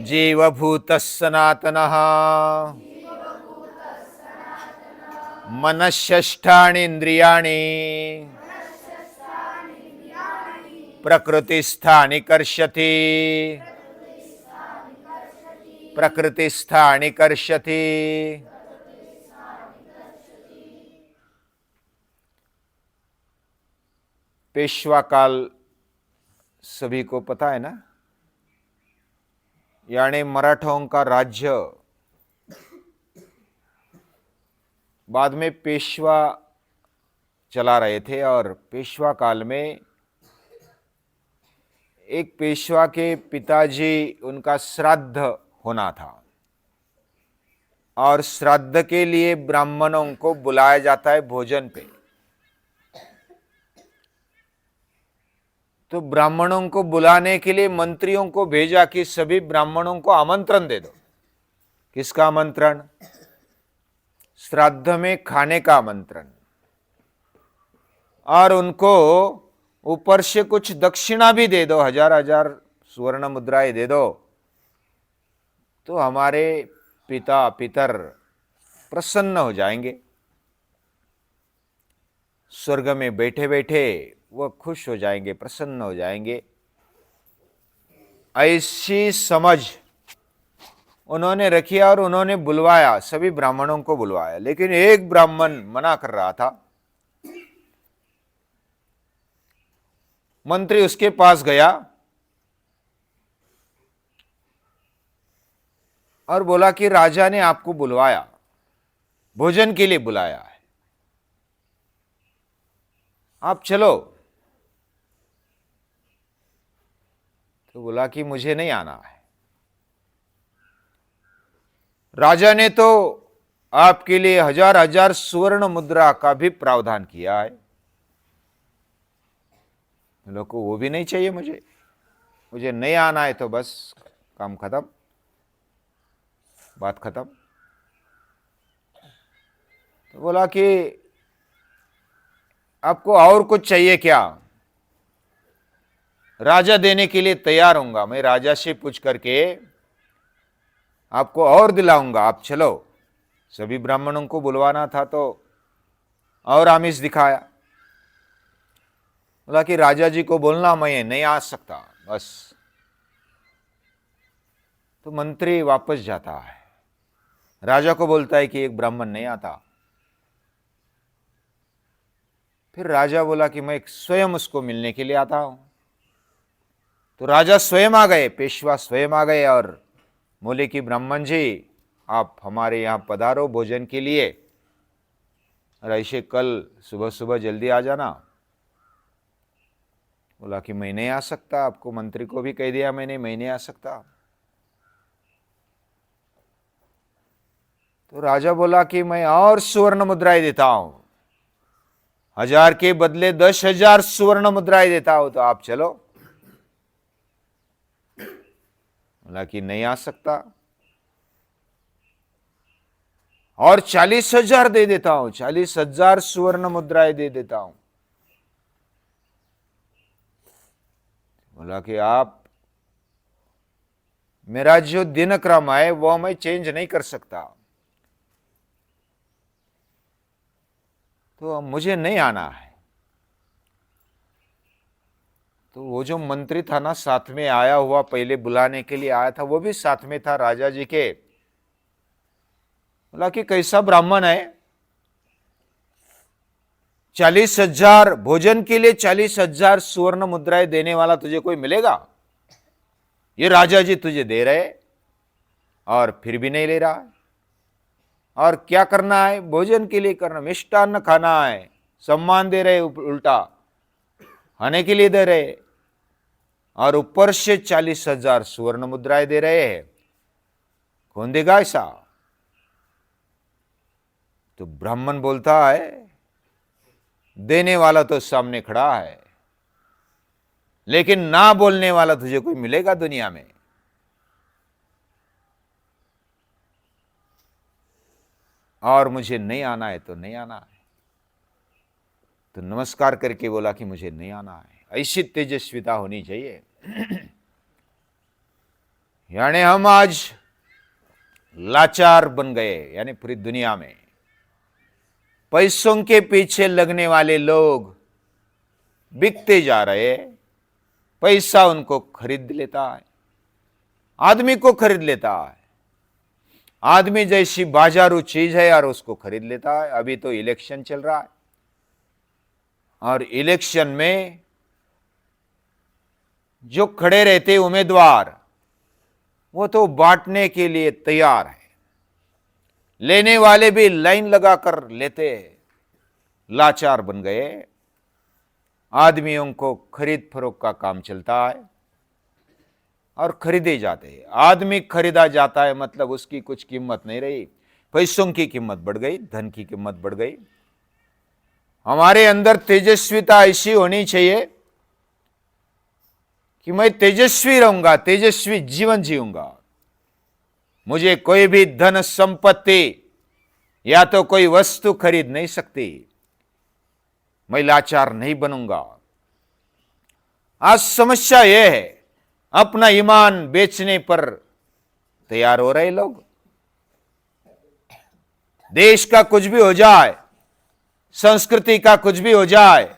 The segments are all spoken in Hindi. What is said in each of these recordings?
जीवभूतः सनातनः मनःषष्ठानि इंद्रियाणि प्रकृतिस्थानि कर्षति प्रकृतिस्थानि कर्षति। पेशवा काल सभी को पता है ना, यानी मराठों का राज्य। बाद में पेशवा चला रहे थे और पेशवा काल में एक पेशवा के पिताजी, उनका श्राद्ध होना था और श्राद्ध के लिए ब्राह्मणों को बुलाया जाता है भोजन पे। तो ब्राह्मणों को बुलाने के लिए मंत्रियों को भेजा कि सभी ब्राह्मणों को आमंत्रण दे दो। किसका आमंत्रण? श्राद्ध में खाने का आमंत्रण। और उनको ऊपर से कुछ दक्षिणा भी दे दो, 1000 स्वर्ण मुद्राएं दे दो, तो हमारे पितर प्रसन्न हो जाएंगे। स्वर्ग में बैठे बैठे वो खुश हो जाएंगे, प्रसन्न हो जाएंगे। ऐसी समझ उन्होंने रखी और उन्होंने बुलवाया, सभी ब्राह्मणों को बुलवाया। लेकिन एक ब्राह्मण मना कर रहा था। मंत्री उसके पास गया और बोला कि राजा ने आपको बुलवाया, भोजन के लिए बुलाया है, आप चलो। तो बोला कि मुझे नहीं आना है। राजा ने तो आपके लिए 1000 स्वर्ण मुद्रा का भी प्रावधान किया है। लोग को वो भी नहीं चाहिए, मुझे नहीं आना है, तो बस काम खत्म, बात खत्म। तो बोला कि आपको और कुछ चाहिए क्या? राजा देने के लिए तैयार हूंगा, मैं राजा से पूछ करके आपको और दिलाऊंगा, आप चलो। सभी ब्राह्मणों को बुलवाना था तो और आमिष दिखाया। बोला कि राजा जी को बोलना मैं नहीं आ सकता, बस। तो मंत्री वापस जाता है, राजा को बोलता है कि एक ब्राह्मण नहीं आता। फिर राजा बोला कि मैं स्वयं उसको मिलने के लिए आता हूं। तो राजा स्वयं आ गए, पेशवा स्वयं आ गए और बोले कि ब्राह्मण जी, आप हमारे यहां पधारो भोजन के लिए, और ऐसे कल सुबह सुबह जल्दी आ जाना। बोला कि मैं नहीं आ सकता, आपको मंत्री को भी कह दिया मैंने, मैं नहीं आ सकता। तो राजा बोला कि मैं और स्वर्ण मुद्राएं देता हूं, 1000 के बदले 10,000 स्वर्ण मुद्राएं देता हूं, तो आप चलो। बोला कि नहीं आ सकता। और 40,000 दे देता हूं, 40,000 स्वर्ण मुद्राएं दे देता हूं। बोला कि आप, मेरा जो दिनक्रम है वो मैं चेंज नहीं कर सकता, तो मुझे नहीं आना है। तो वो जो मंत्री था ना, साथ में आया हुआ, पहले बुलाने के लिए आया था, वो भी साथ में था राजा जी के। बोला कि कैसा ब्राह्मण है, 40,000 भोजन के लिए 40,000 स्वर्ण मुद्राएं देने वाला तुझे कोई मिलेगा? ये राजा जी तुझे दे रहे और फिर भी नहीं ले रहा है। और क्या करना है? भोजन के लिए करना, मिष्टान्न खाना है, सम्मान दे रहे, उल्टा खाने के लिए दे रहे, और ऊपर से 40,000 स्वर्ण मुद्राएं दे रहे हैं। कौन देगा ऐसा? तो ब्राह्मण बोलता है, देने वाला तो सामने खड़ा है, लेकिन ना बोलने वाला तुझे कोई मिलेगा दुनिया में? और मुझे नहीं आना है तो नहीं आना है। तो नमस्कार करके बोला कि मुझे नहीं आना है। ऐसी तेजस्विता होनी चाहिए। यानी हम आज लाचार बन गए, यानी पूरी दुनिया में पैसों के पीछे लगने वाले लोग बिकते जा रहे हैं। पैसा उनको खरीद लेता है, आदमी को खरीद लेता है। आदमी जैसी बाजारू चीज है यार, उसको खरीद लेता है। अभी तो इलेक्शन चल रहा है और इलेक्शन में जो खड़े रहते उम्मीदवार, वो तो बांटने के लिए तैयार है, लेने वाले भी लाइन लगाकर लेते हैं। लाचार बन गए, आदमियों को खरीद फरोख्त का काम चलता है और खरीदे जाते हैं। आदमी खरीदा जाता है मतलब उसकी कुछ कीमत नहीं रही, पैसों की कीमत बढ़ गई, धन की कीमत बढ़ गई। हमारे अंदर तेजस्विता ऐसी होनी चाहिए कि मैं तेजस्वी रहूंगा, तेजस्वी जीवन जीऊंगा। मुझे कोई भी धन संपत्ति या तो कोई वस्तु खरीद नहीं सकती। मैं लाचार नहीं बनूंगा। आज समस्या यह है, अपना ईमान बेचने पर तैयार हो रहे लोग। देश का कुछ भी हो जाए, संस्कृति का कुछ भी हो जाए,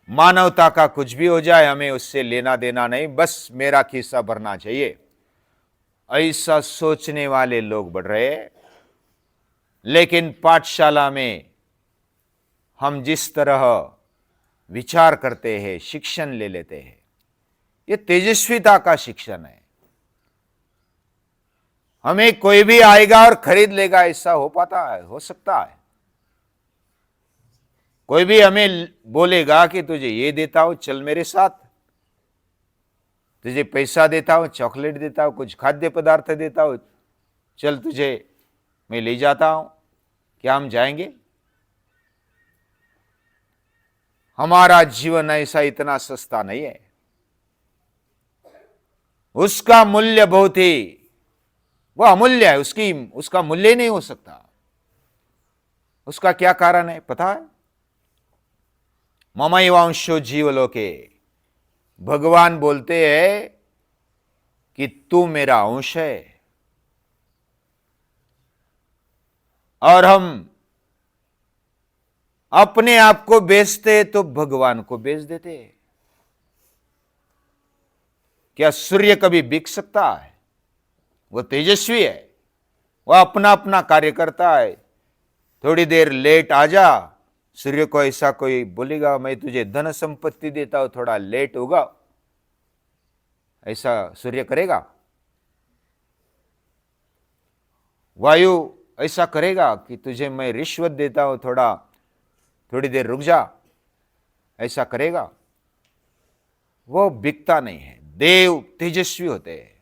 मानवता का कुछ भी हो जाए, हमें उससे लेना देना नहीं, बस मेरा खिस्सा भरना चाहिए। ऐसा सोचने वाले लोग बढ़ रहे हैं। लेकिन पाठशाला में हम जिस तरह विचार करते हैं, शिक्षण ले लेते हैं, यह तेजस्विता का शिक्षण है। हमें कोई भी आएगा और खरीद लेगा, ऐसा हो पाता है? हो सकता है? कोई भी हमें बोलेगा कि तुझे ये देता हूं, चल मेरे साथ, तुझे पैसा देता हूं, चॉकलेट देता हूं, कुछ खाद्य पदार्थ देता हूं, चल तुझे मैं ले जाता हूं, क्या हम जाएंगे? हमारा जीवन ऐसा इतना सस्ता नहीं है। उसका मूल्य बहुत ही, वह अमूल्य है, उसका मूल्य नहीं हो सकता। उसका क्या कारण है पता है? ममैवांशो जीवलोके, भगवान बोलते हैं कि तू मेरा अंश है। और हम अपने आप को बेचते तो भगवान को बेच देते। क्या सूर्य कभी बिक सकता है? वो तेजस्वी है, वह अपना अपना कार्य करता है। थोड़ी देर लेट आ जा, सूर्य को ऐसा कोई बोलेगा मैं तुझे धन संपत्ति देता हूं, थोड़ा लेट होगा, ऐसा सूर्य करेगा? वायु ऐसा करेगा कि तुझे मैं रिश्वत देता हूं, थोड़ी देर रुक जा, ऐसा करेगा? वो बिकता नहीं है। देव तेजस्वी होते हैं,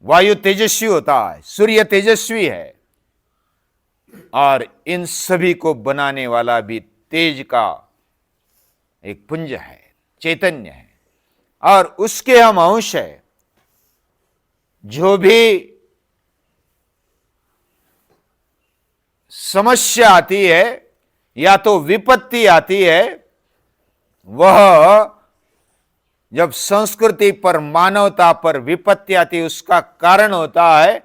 वायु तेजस्वी होता है, सूर्य तेजस्वी है, और इन सभी को बनाने वाला भी तेज का एक पुंज है, चैतन्य है, और उसके हम अंश है। जो भी समस्या आती है या तो विपत्ति आती है, वह जब संस्कृति पर, मानवता पर विपत्ति आती है, उसका कारण होता है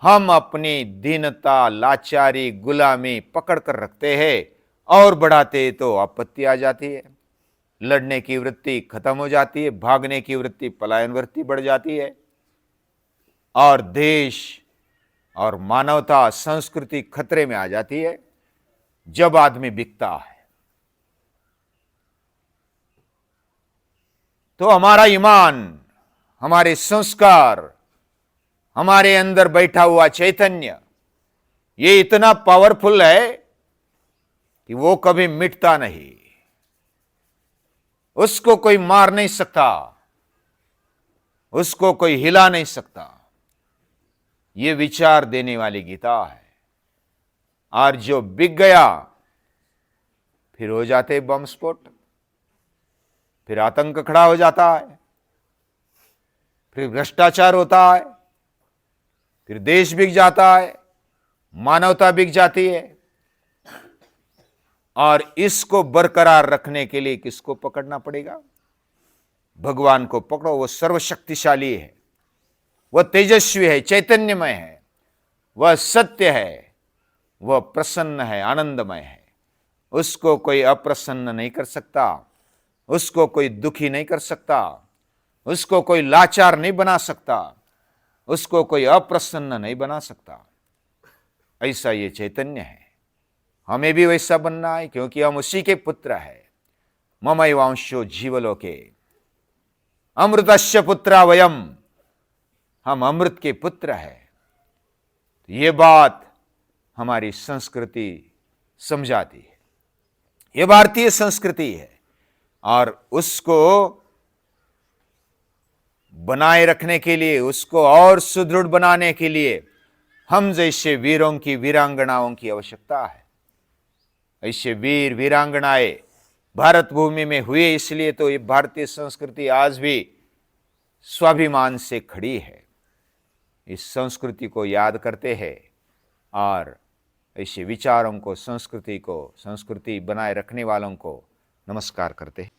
हम अपनी दीनता, लाचारी, गुलामी पकड़ कर रखते हैं और बढ़ाते तो आपत्ति आ जाती है। लड़ने की वृत्ति खत्म हो जाती है, भागने की वृत्ति, पलायन वृत्ति बढ़ जाती है, और देश और मानवता, संस्कृति खतरे में आ जाती है जब आदमी बिकता है। तो हमारा ईमान, हमारे संस्कार, हमारे अंदर बैठा हुआ चैतन्य, ये इतना पावरफुल है कि वो कभी मिटता नहीं। उसको कोई मार नहीं सकता, उसको कोई हिला नहीं सकता। ये विचार देने वाली गीता है। और जो बिक गया, फिर हो जाते बम स्फोट, फिर आतंक खड़ा हो जाता है, फिर भ्रष्टाचार होता है, फिर देश बिक जाता है, मानवता बिक जाती है। और इसको बरकरार रखने के लिए किसको पकड़ना पड़ेगा? भगवान को पकड़ो। वो सर्वशक्तिशाली है, वह तेजस्वी है, चैतन्यमय है, वह सत्य है, वह प्रसन्न है, आनंदमय है। उसको कोई अप्रसन्न नहीं कर सकता, उसको कोई दुखी नहीं कर सकता, उसको कोई लाचार नहीं बना सकता, उसको कोई अप्रसन्न नहीं बना सकता। ऐसा ये चैतन्य है। हमें भी वैसा बनना है, क्योंकि हम उसी के पुत्र हैं। ममैवांशो जीवलोके अमृतस्य पुत्रा वयम, हम अमृत के पुत्र हैं। ये बात हमारी संस्कृति समझाती है, ये भारतीय संस्कृति है, और उसको बनाए रखने के लिए, उसको और सुदृढ़ बनाने के लिए हम जैसे वीरों की, वीरांगनाओं की आवश्यकता है। ऐसे वीर वीरांगनाएं भारत भूमि में हुए, इसलिए तो ये भारतीय संस्कृति आज भी स्वाभिमान से खड़ी है। इस संस्कृति को याद करते हैं और ऐसे विचारों को, संस्कृति को, संस्कृति बनाए रखने वालों को नमस्कार करते हैं।